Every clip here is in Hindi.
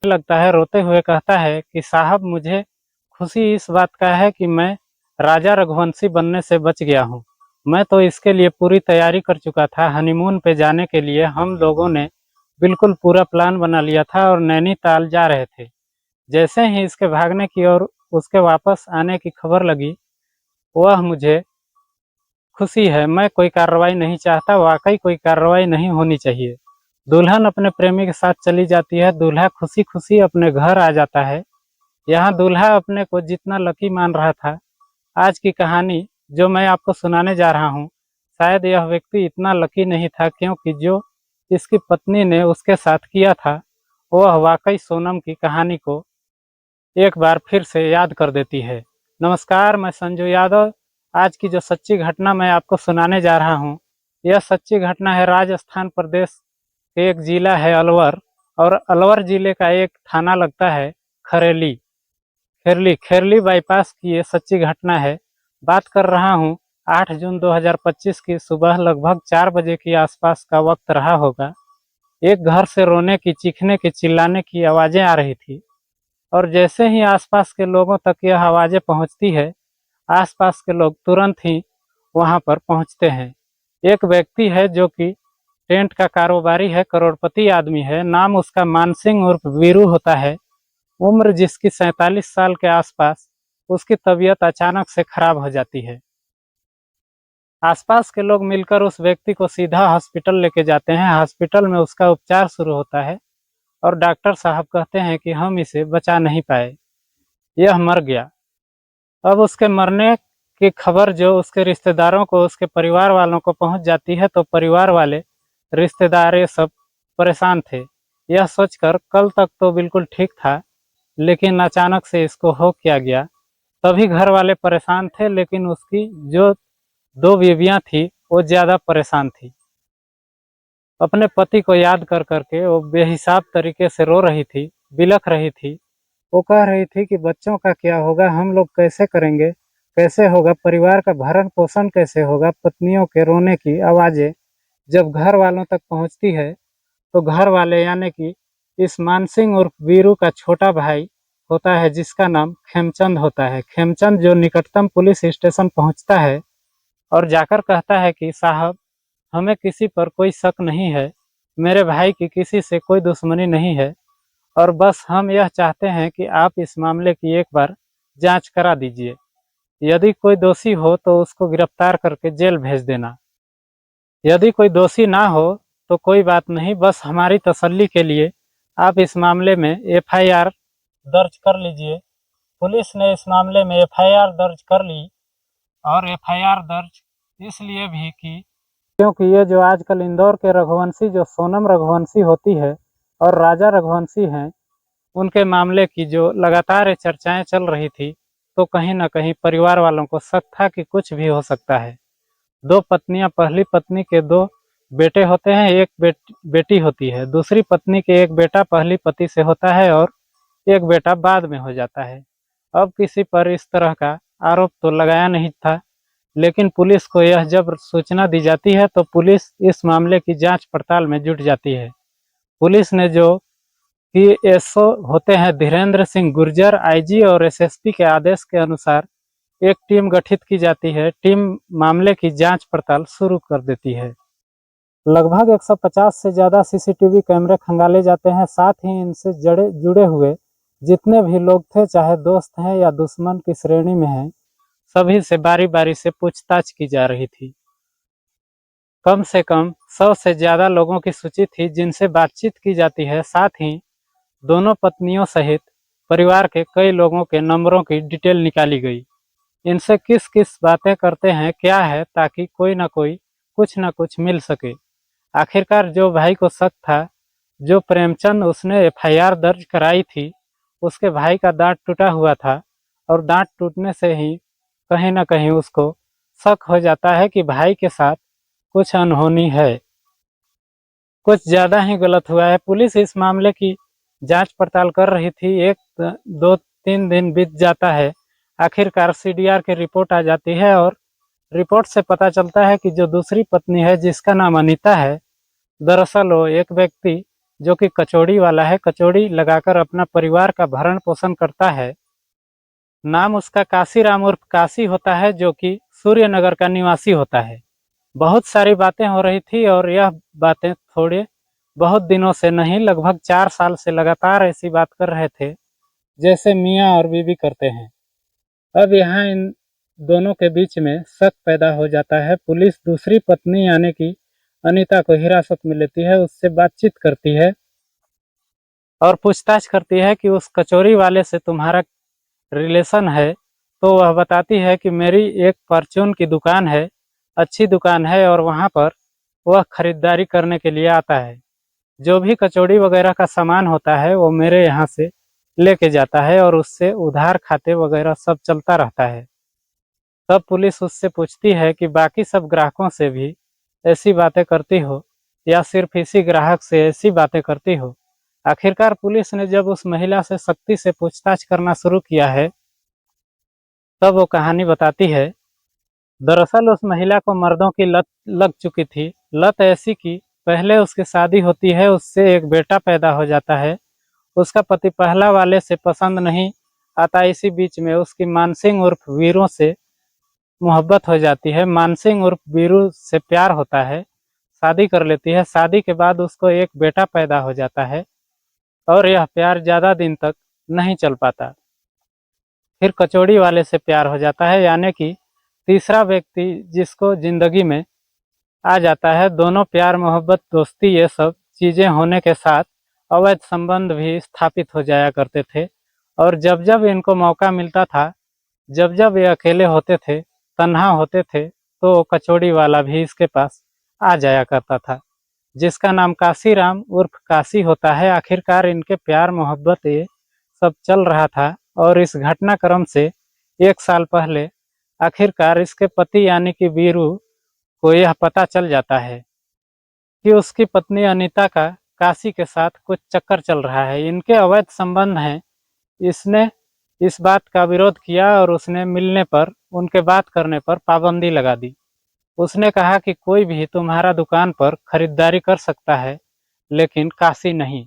लगता है, रोते हुए कहता है कि साहब, मुझे खुशी इस बात का है कि मैं राजा रघुवंशी बनने से बच गया हूँ। मैं तो इसके लिए पूरी तैयारी कर चुका था। हनीमून पे जाने के लिए हम लोगों ने बिल्कुल पूरा प्लान बना लिया था और नैनीताल जा रहे थे। जैसे ही इसके भागने की और उसके वापस आने की खबर लगी, वह मुझे खुशी है। मैं कोई कार्रवाई नहीं चाहता, वाकई कोई कार्रवाई नहीं होनी चाहिए। दुल्हन अपने प्रेमी के साथ चली जाती है, दूल्हा खुशी खुशी अपने घर आ जाता है। यहाँ दूल्हा अपने को जितना लकी मान रहा था, आज की कहानी जो मैं आपको सुनाने जा रहा हूँ, शायद यह व्यक्ति इतना लकी नहीं था, क्योंकि जो इसकी पत्नी ने उसके साथ किया था, वह वाकई सोनम की कहानी को एक बार फिर से याद कर देती है। नमस्कार, मैं संजू यादव। आज की जो सच्ची घटना मैं आपको सुनाने जा रहा हूँ, यह सच्ची घटना है राजस्थान प्रदेश के एक जिला है अलवर, और अलवर जिले का एक थाना लगता है खरेली। खेरली खेरली बाईपास की ये सच्ची घटना है। बात कर रहा हूँ 8 जून 2025 की सुबह लगभग 4 बजे के आसपास का वक्त रहा होगा। एक घर से रोने की, चीखने की, चिल्लाने की आवाज़ें आ रही थी, और जैसे ही आसपास के लोगों तक यह आवाज़ें पहुंचती है, आसपास के लोग तुरंत ही वहां पर पहुंचते हैं। एक व्यक्ति है जो कि टेंट का कारोबारी है, करोड़पति आदमी है। नाम उसका मानसिंह उर्फ वीरू होता है। उम्र जिसकी 47 साल के आसपास। उसकी तबीयत अचानक से खराब हो जाती है। आसपास के लोग मिलकर उस व्यक्ति को सीधा हॉस्पिटल लेके जाते हैं। हॉस्पिटल में उसका उपचार शुरू होता है, और डॉक्टर साहब कहते हैं कि हम इसे बचा नहीं पाए, यह मर गया। अब उसके मरने की खबर जो उसके रिश्तेदारों को, उसके परिवार वालों को पहुंच जाती है, तो परिवार वाले, रिश्तेदार, ये सब परेशान थे। यह सोचकर कल तक तो बिल्कुल ठीक था, लेकिन अचानक से इसको हो क्या गया। तभी घर वाले परेशान थे, लेकिन उसकी जो 2 बीवियां थी, वो ज़्यादा परेशान थी। अपने पति को याद कर करके वो बेहिसाब तरीके से रो रही थी, बिलख रही थी। वो कह रही थी कि बच्चों का क्या होगा, हम लोग कैसे करेंगे, कैसे होगा, परिवार का भरण पोषण कैसे होगा। पत्नियों के रोने की आवाज़ें जब घर वालों तक पहुंचती है, तो घर वाले यानी कि इस मानसिंह उर्फ वीरू का छोटा भाई होता है, जिसका नाम खेमचंद होता है। खेमचंद जो निकटतम पुलिस स्टेशन पहुंचता है और जाकर कहता है कि साहब, हमें किसी पर कोई शक नहीं है, मेरे भाई की किसी से कोई दुश्मनी नहीं है, और बस हम यह चाहते हैं कि आप इस मामले की एक बार जांच करा दीजिए। यदि कोई दोषी हो तो उसको गिरफ्तार करके जेल भेज देना। यदि कोई दोषी ना हो तो कोई बात नहीं, बस हमारी तसल्ली के लिए आप इस मामले में एफआईआर दर्ज कर लीजिए। पुलिस ने इस मामले में एफआईआर दर्ज कर ली, और एफआईआर दर्ज इसलिए भी की क्योंकि ये जो आजकल इंदौर के रघुवंशी, जो सोनम रघुवंशी होती है और राजा रघुवंशी हैं, उनके मामले की जो लगातार ये चर्चाएं चल रही थी, तो कहीं ना कहीं परिवार वालों को शक था कि कुछ भी हो सकता है। 2 पत्नियां, पहली पत्नी के 2 बेटे होते हैं, एक बेटी होती है। दूसरी पत्नी के एक बेटा पहली पति से होता है, और एक बेटा बाद में हो जाता है। अब किसी पर इस तरह का आरोप तो लगाया नहीं था, लेकिन पुलिस को यह जब सूचना दी जाती है, तो पुलिस इस मामले की जांच पड़ताल में जुट जाती है। पुलिस ने जो पीएसओ होते हैं धीरेन्द्र सिंह गुर्जर, आईजी और एसएसपी के आदेश के अनुसार एक टीम गठित की जाती है। टीम मामले की जांच पड़ताल शुरू कर देती है। लगभग 150 से ज़्यादा सीसीटीवी कैमरे खंगाले जाते हैं। साथ ही इनसे जुड़े हुए जितने भी लोग थे, चाहे दोस्त हैं या दुश्मन की श्रेणी में हैं, सभी से बारी बारी से पूछताछ की जा रही थी। कम से कम 100 से ज़्यादा लोगों की सूची थी जिनसे बातचीत की जाती है। साथ ही दोनों पत्नियों सहित परिवार के कई लोगों के नंबरों की डिटेल निकाली गई। इनसे किस किस बातें करते हैं, क्या है, ताकि कोई ना कोई, कुछ ना कुछ मिल सके। आखिरकार जो भाई को शक था, जो प्रेमचंद, उसने एफआईआर दर्ज कराई थी, उसके भाई का दांत टूटा हुआ था, और दांत टूटने से ही कहीं ना कहीं उसको शक हो जाता है कि भाई के साथ कुछ अनहोनी है, कुछ ज़्यादा ही गलत हुआ है। पुलिस इस मामले की जांच पड़ताल कर रही थी। 1, 2, 3 दिन बीत जाता है। आखिरकार सीडीआर की रिपोर्ट आ जाती है, और रिपोर्ट से पता चलता है कि जो दूसरी पत्नी है, जिसका नाम अनीता है, दरअसल वो एक व्यक्ति जो कि कचौड़ी वाला है, कचौड़ी लगाकर अपना परिवार का भरण पोषण करता है। नाम उसका काशीराम उर्फ काशी होता है, जो कि सूर्यनगर का निवासी होता है। बहुत सारी बातें हो रही थी और यह बातें थोड़े बहुत दिनों से नहीं, लगभग 4 साल से लगातार ऐसी बात कर रहे थे जैसे मियाँ और बीवी करते हैं। अब यहाँ इन दोनों के बीच में शक पैदा हो जाता है। पुलिस दूसरी पत्नी यानी कि अनीता को हिरासत में लेती है, उससे बातचीत करती है और पूछताछ करती है कि उस कचौरी वाले से तुम्हारा रिलेशन है। तो वह बताती है कि मेरी एक परचून की दुकान है, अच्छी दुकान है, और वहाँ पर वह खरीदारी करने के लिए आता है। जो भी कचौड़ी वगैरह का सामान होता है वो मेरे यहाँ से लेके जाता है और उससे उधार खाते वगैरह सब चलता रहता है। तब पुलिस उससे पूछती है कि बाकी सब ग्राहकों से भी ऐसी बातें करती हो या सिर्फ इसी ग्राहक से ऐसी बातें करती हो। आखिरकार पुलिस ने जब उस महिला से सख्ती से पूछताछ करना शुरू किया है, तब वो कहानी बताती है। दरअसल उस महिला को मर्दों की लत लग चुकी थी। लत ऐसी कि पहले उसकी शादी होती है, उससे एक बेटा पैदा हो जाता है। उसका पति पहला वाले से पसंद नहीं आता। इसी बीच में उसकी मानसिंह उर्फ वीरों से मोहब्बत हो जाती है। मानसिंह उर्फ वीरू से प्यार होता है, शादी कर लेती है। शादी के बाद उसको एक बेटा पैदा हो जाता है और यह प्यार ज़्यादा दिन तक नहीं चल पाता। फिर कचौड़ी वाले से प्यार हो जाता है, यानी कि तीसरा व्यक्ति जिसको जिंदगी में आ जाता है। दोनों प्यार मोहब्बत दोस्ती ये सब चीज़ें होने के साथ अवैध संबंध भी स्थापित हो जाया करते थे। और जब जब इनको मौका मिलता था, जब जब ये अकेले होते थे, तन्हा होते थे, तो कचौड़ी वाला भी इसके पास आ जाया करता था, जिसका नाम काशीराम उर्फ काशी होता है। आखिरकार इनके प्यार मोहब्बत ये सब चल रहा था और इस घटनाक्रम से 1 साल पहले आखिरकार इसके पति यानी कि वीरू को यह पता चल जाता है कि उसकी पत्नी अनीता का काशी के साथ कुछ चक्कर चल रहा है, इनके अवैध संबंध हैं। इसने इस बात का विरोध किया और उसने मिलने पर, उनके बात करने पर पाबंदी लगा दी। उसने कहा कि कोई भी तुम्हारा दुकान पर खरीदारी कर सकता है, लेकिन काशी नहीं।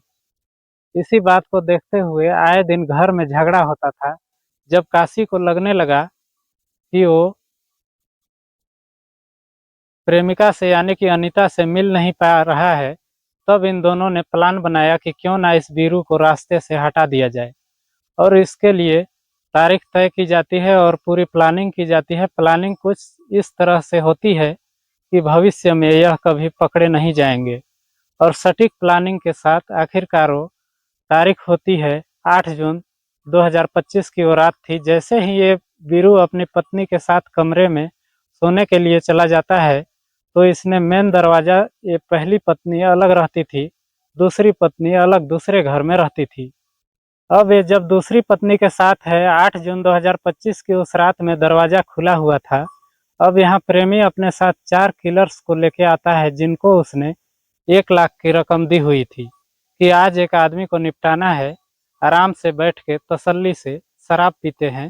इसी बात को देखते हुए आए दिन घर में झगड़ा होता था। जब काशी को लगने लगा कि वो प्रेमिका से यानी कि अनीता से मिल नहीं पा रहा है, तब इन दोनों ने प्लान बनाया कि क्यों ना इस वीरू को रास्ते से हटा दिया जाए। और इसके लिए तारीख तय की जाती है और पूरी प्लानिंग की जाती है। प्लानिंग कुछ इस तरह से होती है कि भविष्य में यह कभी पकड़े नहीं जाएंगे। और सटीक प्लानिंग के साथ आखिरकार वो तारीख होती है 8 जून 2025 की। वो रात थी। जैसे ही ये वीरू अपनी पत्नी के साथ कमरे में सोने के लिए चला जाता है, तो इसने मेन दरवाज़ा, ये पहली पत्नी अलग रहती थी, दूसरी पत्नी अलग दूसरे घर में रहती थी। अब ये जब दूसरी पत्नी के साथ है, 8 जून 2025 की उस रात में दरवाज़ा खुला हुआ था। अब यहाँ प्रेमी अपने साथ 4 किलर्स को लेके आता है, जिनको उसने 1 लाख की रकम दी हुई थी कि आज एक आदमी को निपटाना है। आराम से बैठ के तसल्ली से शराब पीते हैं।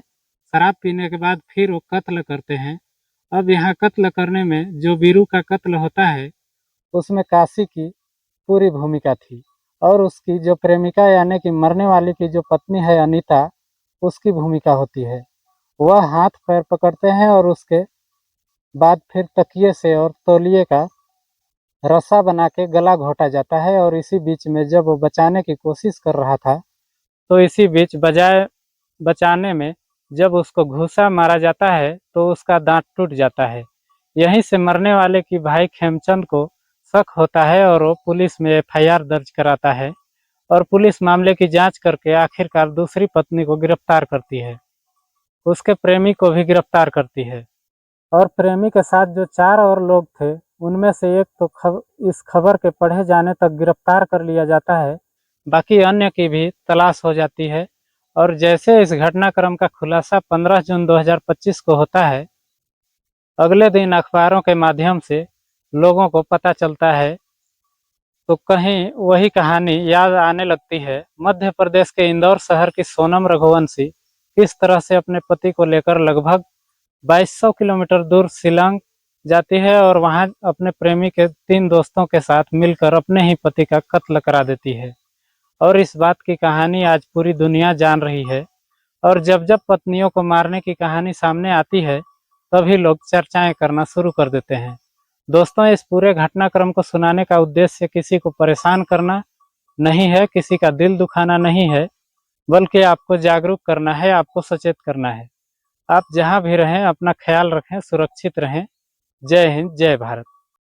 शराब पीने के बाद फिर वो कत्ल करते हैं। अब यहाँ कत्ल करने में जो वीरू का कत्ल होता है, उसमें काशी की पूरी भूमिका थी और उसकी जो प्रेमिका यानी कि मरने वाली की जो पत्नी है अनीता, उसकी भूमिका होती है। वह हाथ पैर पकड़ते हैं और उसके बाद फिर तकिए से और तौलिए का रस्सा बना के गला घोटा जाता है। और इसी बीच में जब वो बचाने की कोशिश कर रहा था, तो इसी बीच बजाय बचाने में जब उसको घूसा मारा जाता है, तो उसका दांत टूट जाता है। यहीं से मरने वाले की भाई खेमचंद को शक होता है और वो पुलिस में एफआईआर दर्ज कराता है और पुलिस मामले की जांच करके आखिरकार दूसरी पत्नी को गिरफ्तार करती है, उसके प्रेमी को भी गिरफ्तार करती है। और प्रेमी के साथ जो 4 और लोग थे, उनमें से एक तो इस खबर के पढ़े जाने तक गिरफ्तार कर लिया जाता है, बाकी अन्य की भी तलाश हो जाती है। और जैसे इस घटनाक्रम का खुलासा 15 जून 2025 को होता है, अगले दिन अखबारों के माध्यम से लोगों को पता चलता है, तो कहीं वही कहानी याद आने लगती है। मध्य प्रदेश के इंदौर शहर की सोनम रघुवंशी किस तरह से अपने पति को लेकर लगभग 2200 किलोमीटर दूर शिलांग जाती है और वहां अपने प्रेमी के 3 दोस्तों के साथ मिलकर अपने ही पति का कत्ल करा देती है। और इस बात की कहानी आज पूरी दुनिया जान रही है। और जब जब पत्नियों को मारने की कहानी सामने आती है, तभी लोग चर्चाएं करना शुरू कर देते हैं। दोस्तों, इस पूरे घटनाक्रम को सुनाने का उद्देश्य किसी को परेशान करना नहीं है, किसी का दिल दुखाना नहीं है, बल्कि आपको जागरूक करना है, आपको सचेत करना है। आप जहां भी रहें अपना ख्याल रखें, सुरक्षित रहें। जय हिंद, जय भारत।